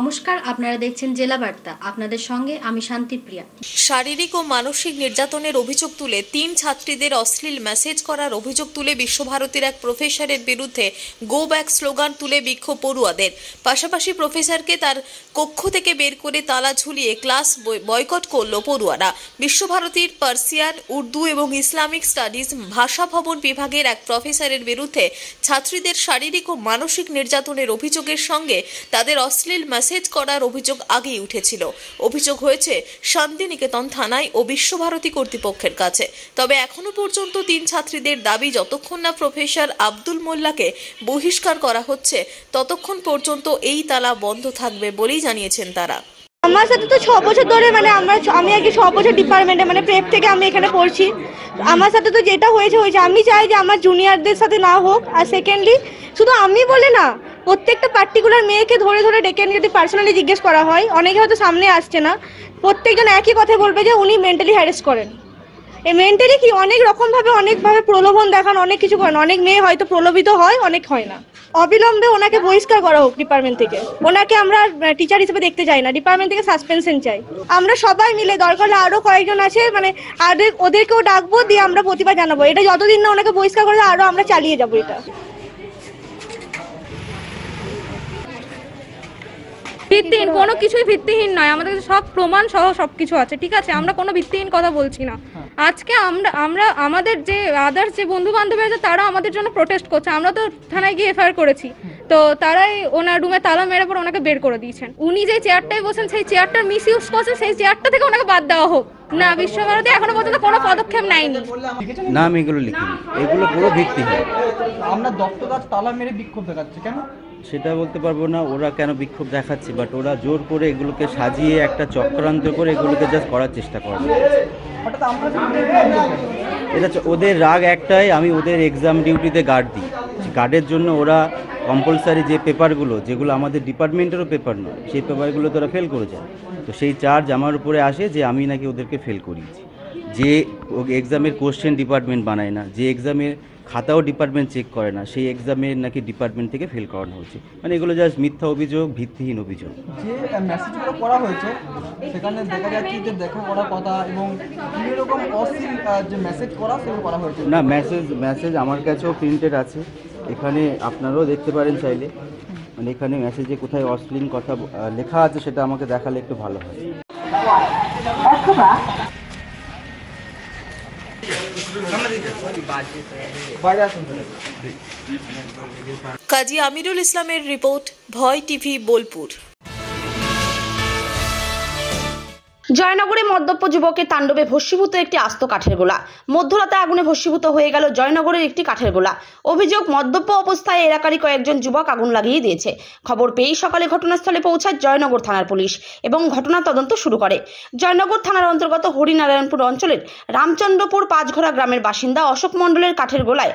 নমস্কার, আপনারা দেখছেন জেলা বার্তা। আপনাদের সঙ্গে আমি শান্তিপ্রিয়া। শারীরিক ও মানসিক নির্যাতনের অভিযোগ তুলে 3 ছাত্রীদের অশ্লীল মেসেজ করার অভিযোগ তুলে বিশ্বভারতীর এক প্রফেসরের বিরুদ্ধে গো ব্যাক স্লোগান তুলে বিক্ষোভ পড়ুয়াদের। পাশাপাশি প্রফেসরকে তার কক্ষ থেকে বের করে তালা ঝুলিয়ে ক্লাস বয়কট করল পড়ুয়ারা। বিশ্বভারতীর পার্সিয়ান, উর্দু এবং ইসলামিক স্টাডিজ ভাষা ভবন বিভাগের এক প্রফেসরের বিরুদ্ধে ছাত্রীদের শারীরিক ও মানসিক নির্যাতনের অভিযোগের সঙ্গে তাদের অশ্লীল মেসেজ করার অভিযোগ আগেই উঠেছিল। অভিযোগ হয়েছে শান্তিনিকেতন থানায় ও বিশ্বভারতী কর্তৃপক্ষের কাছে। তবে এখনো পর্যন্ত 3 ছাত্রীদের দাবি, যতক্ষণ না প্রফেসর আব্দুল মোল্লাকে বহিষ্কার করা হচ্ছে ততক্ষণ পর্যন্ত এই তালা বন্ধ থাকবে বলেই জানিয়েছেন তারা। আমার সাথে তো 6 বছর ধরে আমি আগে 6 বছর ডিপার্টমেন্টে প্রেপ থেকে আমি এখানে পড়ছি। আমার সাথে তো যেটা হয়েছে আমি চাই যে আমার জুনিয়রদের সাথে না হোক। আর সেকেন্ডলি শুধু আমি বলে না, প্রত্যেকটা পার্টিকুলার মেয়েকে ধরে ধরে ডেকে নিয়ে যদি পার্সোনালি জিজ্ঞেস করা হয়, অনেকে হয়তো সামনে আসছে না, প্রত্যেকজন একই কথা বলবে যে উনি মেন্টালি হ্যারেস করেন। এই মেন্টালি কি অনেক অনেকভাবে প্রলোভন দেখান, অনেক কিছু করেন। অনেক মেয়ে হয়তো প্রলোভিত হয়, অনেক হয় না। অবিলম্বে ওনাকে বহিষ্কার করা হোক ডিপার্টমেন্ট থেকে। ওনাকে আমরা টিচার হিসেবে দেখতে চাই না, ডিপার্টমেন্ট থেকে সাসপেনশন চাই। আমরা সবাই মিলে, দরকার হলে আরো কয়েকজন আছে, ওদেরকেও ডাকবো, দিয়ে আমরা প্রতিবাদ জানাবো। এটা যতদিন না ওনাকে বহিষ্কার করে আরো আমরা চালিয়ে যাবো এটা। ভিত্তিহীন, কোনো কিছুই ভিত্তিহীন নয়। আমাদের কাছে সব প্রমাণ সহ সবকিছু আছে, ঠিক আছে? আমরা কোনো ভিত্তিহীন কথা বলছি না। আজকে আমরা আমাদের যে আদার্স যে বন্ধু বান্ধব আছে তারা আমাদের জন্য প্রোটেস্ট করছে। আমরা তো থানায় গিয়ে এফআইআর করেছি, তো তারাই ওনার রুমে তালা মেরে পর ওনাকে বের করে দিয়েছেন। উনি যে চেয়ারটায় বসেন সেই চেয়ারটার মিস ইউজ করছেন, সেই চেয়ারটা থেকে ওনাকে বাদ দেওয়া হোক। না, বিশ্বভারতী এখনো পর্যন্ত কোনো পদক্ষেপ নেয়নি। না, আমি এগুলো লিখিনি, এগুলো পুরো ভিত্তিহীন। আমরা দপ্তরদার তালা মেরে বিক্ষোভ দেখাচ্ছি কেন সেটা বলতে পারবো না ওরা কেন বিক্ষোভ দেখাচ্ছে, বাট ওরা জোর করে এগুলোকে সাজিয়ে একটা চক্রান্ত করে এগুলোকে জাস্ট করার চেষ্টা করে। এটা ওদের রাগ একটাই, আমি ওদের এক্সাম ডিউটিতে গার্ড দিই। গার্ডের জন্য ওরা কম্পালসারি যে পেপারগুলো, যেগুলো আমাদের ডিপার্টমেন্টেরও পেপার নয়, সেই পেপারগুলো তো ওরা ফেল করে যায়। তো সেই চার্জ আমার উপরে আসে যে আমি নাকি ওদেরকে ফেল করিয়েছি। যে এক্সামের কোশ্চেন ডিপার্টমেন্ট বানায় না, যে এক্সামের খাতাও ডিপার্টমেন্ট চেক করে না, সেই এক্সামের নাকি ডিপার্টমেন্ট থেকে ফেল করানো হচ্ছে। মানে এগুলো জাস্ট মিথ্যা অভিযোগ, ভিত্তিহীন অভিযোগ। যে মেসেজগুলো করা হয়েছে সেখানে দেখা যাচ্ছে যে দেখা করার কথা এবং এরকম অশ্লীল যে মেসেজ করা সেগুলো করা হয়েছে না, মেসেজ আমার কাছেও প্রিন্টেড আছে, এখানে আপনারাও দেখতে পারেন চাইলে। মানে এখানে মেসেজে কোথায় অশ্লীল কথা লেখা আছে সেটা আমাকে দেখালে একটু ভালো হয়। কাজী আমিরুল ইসলামের রিপোর্ট, ভয় টিভি, বোলপুর। জয়নগরে মদ্যপ যুবকের তাণ্ডবে ভস্মীভূত একটি আস্ত কাঠের গোলা। মধ্যরাতে আগুনে ভস্মীভূত হয়ে গেল জয়নগরের একটি কাঠের গোলা। অভিযোগ, মদ্যপ অবস্থায় এলাকারই কয়েকজন যুবক আগুন লাগিয়ে দিয়েছে। খবর পেয়েই সকালে ঘটনাস্থলে পৌঁছায় জয়নগর থানার পুলিশ এবং ঘটনার তদন্ত শুরু করে। জয়নগর থানার অন্তর্গত হরিনারায়ণপুর অঞ্চলের রামচন্দ্রপুর পাঁচঘোড়া গ্রামের বাসিন্দা অশোক মণ্ডলের কাঠের গোলায়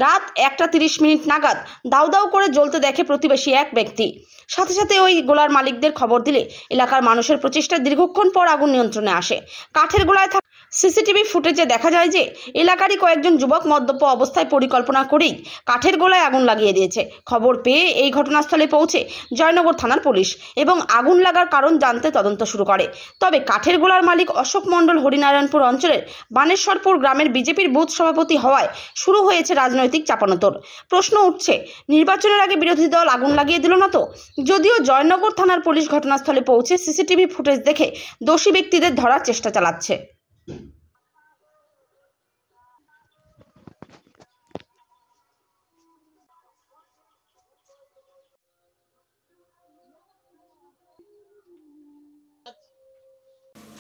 রাত 1:30 নাগাদ দাউ দাউ করে জ্বলতে দেখে প্রতিবেশী এক ব্যক্তি। সাথে সাথে ওই গোলার মালিকদের খবর দিলে এলাকার মানুষের প্রচেষ্টায় দীর্ঘক্ষণ পর আগুন নিয়ন্ত্রণে আসে। কাঠের গোলায় থাকা সিসিটিভি ফুটেজে দেখা যায় যে এলাকারই কয়েকজন যুবক মদ্যপ অবস্থায় পরিকল্পনা করেই কাঠের গোলায় আগুন লাগিয়ে দিয়েছে। খবর পেয়ে এই ঘটনাস্থলে পৌঁছে জয়নগর থানার পুলিশ এবং আগুন লাগার কারণ জানতে তদন্ত শুরু করে। তবে কাঠের গোলার মালিক অশোক মণ্ডল হরিনারায়ণপুর অঞ্চলের বানেশ্বরপুর গ্রামের বিজেপির বুথ সভাপতি হওয়ায় শুরু হয়েছে রাজনৈতিক চাপানোতর। প্রশ্ন উঠছে, নির্বাচনের আগে বিরোধী দল আগুন লাগিয়ে দিল না তো? যদিও জয়নগর থানার পুলিশ ঘটনাস্থলে পৌঁছে সিসিটিভি ফুটেজ দেখে দোষী ব্যক্তিদের ধরার চেষ্টা চালাচ্ছে।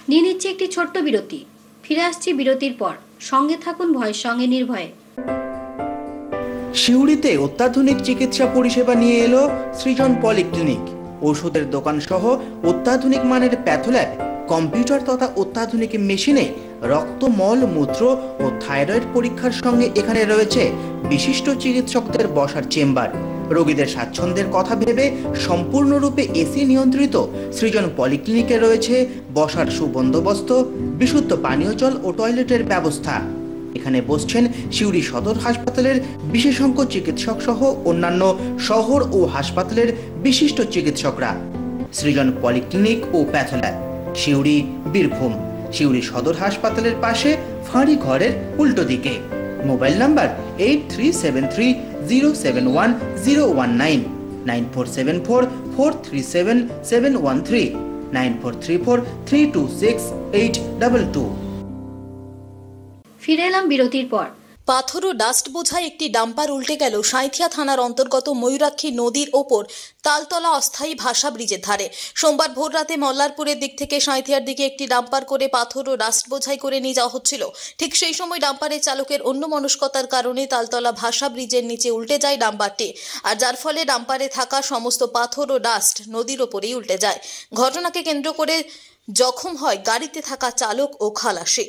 নিয়ে নিচ্ছে একটি ছোট্ট বিরতি। ফিরে আসছি বিরতির পর। সঙ্গে থাকুন ভয়ের সঙ্গে নির্ভয়ে। সিউড়িতে অত্যাধুনিক চিকিৎসা পরিষেবা নিয়ে এলো সৃজন পলিক্লিনিক। ওষুধের দোকান সহ অত্যাধুনিক মানের প্যাথোল্যাব, কম্পিউটার তথা অত্যাধুনিক মেশিনে রক্ত, মল, মূত্র ও থাইরয়েড পরীক্ষার সঙ্গে এখানে রয়েছে বিশিষ্ট চিকিৎসকদের বসার চেম্বার। রোগীদের স্বাচ্ছন্দ্যের কথা ভেবে সম্পূর্ণরূপে এসি নিয়ন্ত্রিত সৃজন পলিক্লিনিকে রয়েছে বসার সুবন্দোবস্ত, বিশুদ্ধ পানীয় জল ও টয়লেটের ব্যবস্থা। এখানে বসছেন সিউড়ি সদর হাসপাতালের বিশেষজ্ঞ চিকিৎসক সহ অন্যান্য শহর ও হাসপাতালের বিশিষ্ট চিকিৎসকরা। সৃজন পলিক্লিনিক ও প্যাথোল্যাব, সিউড়ি, বীরভূম। সিউড়ি সদর হাসপাতালের পাশে ফাঁড়ি ঘরের উল্টো দিকে। Mobile number 8373071019, 9474437713, 9434326822। ফিরে এলাম বিরতির পর। পাথর ও ডাস্ট বোঝাই একটি ডাম্পার উল্টে গেল সাঁইথিয়া থানার অন্তর্গত ময়ূরাক্ষী নদীর ওপর তালতলা অস্থায়ী ভাষা ব্রিজের ধারে। সোমবার ভোররাতে মল্লারপুরের দিক থেকে সাঁইথিয়ার দিকে একটি ডাম্পার করে পাথর ও ডাস্ট বোঝাই করে নিয়ে যাওয়া হচ্ছিল। ঠিক সেই সময় ডাম্পারের চালকের অন্যমনস্কতার কারণে তালতলা ভাষা ব্রিজের নিচে উল্টে যায় ডাম্পারটি, আর যার ফলে ডাম্পারে থাকা সমস্ত পাথর ও ডাস্ট নদীর ওপরেই উল্টে যায়। ঘটনাকে কেন্দ্র করে জখম হয় গাড়িতে থাকা চালক ও খালাসি।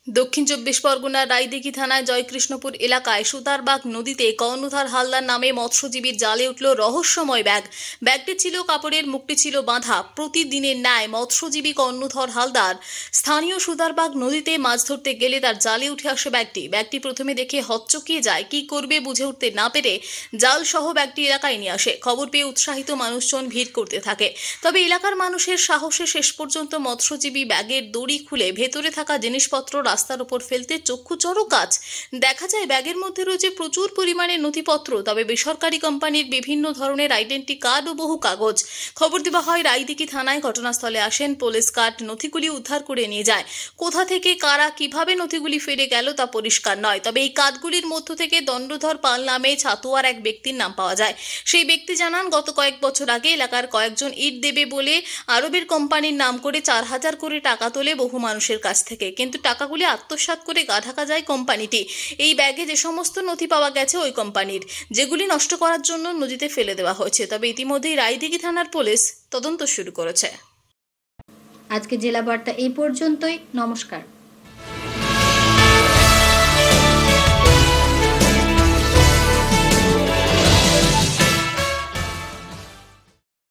দক্ষিণ 24 পরগনার রায়দিঘি থানায় জয়কৃষ্ণপুর এলাকায় সুতারবাগ নদীতে কর্ণধার হালদার নামে মৎস্যজীবীর জালে উঠল রহস্যময় ব্যাগ। ব্যাগটি ছিল কাপড়ের, মুখটি ছিল বাঁধা। প্রতিদিনের ন্যায় মৎস্যজীবী কর্ণধর হালদার স্থানীয় সুতারবাগ নদীতে মাছ ধরতে গেলে তার জালে উঠে আসে ব্যাগটি প্রথমে দেখে হকচকিয়ে যায়। কি করবে বুঝে উঠতে না পেরে জাল সহ ব্যাগটি এলাকায় নিয়ে আসে। খবর পেয়ে উৎসাহিত মানুষজন ভিড় করতে থাকে। তবে এলাকার মানুষের সাহসে শেষ পর্যন্ত মৎস্যজীবী ব্যাগের দড়ি খুলে ভেতরে থাকা জিনিসপত্র রাস্তার উপর ফেলতে চক্ষুচড়ো কাজ। দেখা যায় ব্যাগের মধ্যে রয়েছে প্রচুর পরিমাণে নথিপত্র, তবে বেসরকারি কোম্পানির বিভিন্ন ধরনের আইডেন্টি কার্ড ও বহু কাগজ। খবর দেওয়া হয় রায়দিঘি থানায়। ঘটনাস্থলে আসেন পুলিশ। কার্ড নথিগুলি উদ্ধার করে নিয়ে যায়। কোথা থেকে কারা কিভাবে নথিগুলি ফিরে গেল তা পরিষ্কার নয়, তবে এই কার্ডগুলির মধ্য থেকে দণ্ডধর পাল নামে ছাতুয়ার এক ব্যক্তির নাম পাওয়া যায়। সেই ব্যক্তি জানান, গত কয়েক বছর আগে এলাকার কয়েকজন ইট দেবে বলে আরবের কোম্পানির নাম করে 4000 করে টাকা তোলে বহু মানুষের কাছ থেকে, কিন্তু টাকাগুলি আত্মসাৎ করে গা ঢাকা যায় কোম্পানিটি। এই ব্যাগে যে সমস্ত নথি পাওয়া গেছে ওই কোম্পানির, যেগুলি নষ্ট করার জন্য নদীতে ফেলে দেওয়া হয়েছে। তবে ইতিমধ্যেই রায়দিঘি থানার পুলিশ তদন্ত শুরু করেছে। আজকে জেলা বার্তা এই পর্যন্তই। নমস্কার।